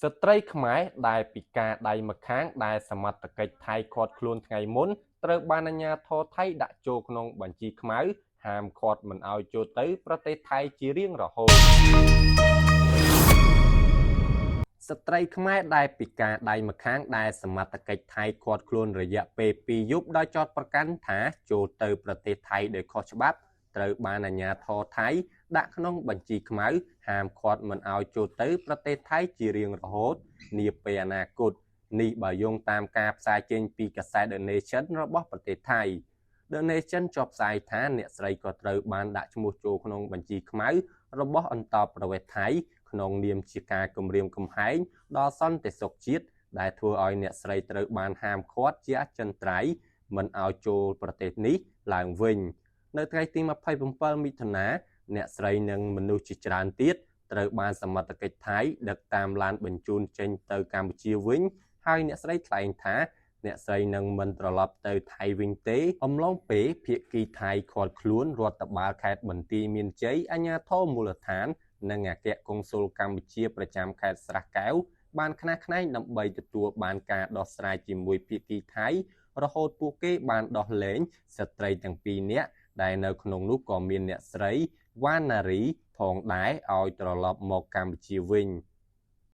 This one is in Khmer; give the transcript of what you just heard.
ស្ត្រីខ្មែរដែលពិការដៃម្ខាងដែលសមត្ថកិច្ចថៃឃាត់ខ្លួនថ្ងៃមុនត្រូវបានអាជ្ញាធរថៃដាក់ចូលក្នុងបញ្ជីខ្មៅហាមឃាត់មិនឲ្យចូលទៅប្រទេសថៃជារៀងរហូតស្ត្រីខ្មែរដែលពិការដៃម្ខាងដែលសមត្ថកិច្ចថៃឃាត់ខ្លួនរយៈពេល2យប់ដោយចោទប្រកាន់ថាចូលទៅប្រទេសថៃដោយខុសច្បាប់ត្រូវបានអាជ្ញាធរថៃដាក់ក្នុងបញ្ជីខ្មៅហាមឃាត់មិនឲ្យចូលទៅប្រទេសថៃជារៀងរហូតនាពេលអនាគតនេះបើយោងតាមការផ្សាយចេញពីកាសែត The Nation របស់ប្រទេសថៃ The Nation ចុះផ្សាយថាអ្នកស្រីក៏ត្រូវបានដាក់ឈ្មោះចូលក្នុងបញ្ជីខ្មៅរបស់អន្តរប្រវេសន៍ថៃក្នុងនាមជាការគំរាមកំហែងដល់សន្តិសុខជាតិដែលធ្វើឲ្យអ្នកស្រីត្រូវបានហាមឃាត់ជាអចិន្ត្រៃយ៍មិនឲ្យចូលប្រទេសនេះឡើងវិញនៅថ្ងៃទី27មិថុនាអ្នកស្រីនិងមនុស្សជាច្រើនទៀតត្រូវបានសមត្ថកិច្ចថៃដឹកតាមឡានបញ្ជូនចេញទៅកម្ពុជាវិញហើយអ្នកស្រីថ្លែងថាអ្នកស្រីនឹងមិនត្រឡប់ទៅថៃវិញទេអំឡុងពេលភាគីថៃឃាត់ខ្លួនរដ្ឋបាលខេត្តបន្ទាយមានជ័យអាជ្ញាធរមូលដ្ឋាននិងអគ្គកុងស៊ុលកម្ពុជាប្រចាំខេត្តស្រះកែវបានខ្នះខ្នែងដើម្បីទទួលបានការដោះស្រាយជាមួយភាគីថៃរហូតពួកគេបានដោះលែងស្ត្រីទាំងពីរនាក់ដែលនៅក្នុងនោះក៏មានអ្នកស្រីវ៉ាណារីផងដែរឲ្យត្រឡប់មកកម្ពុជាវិញ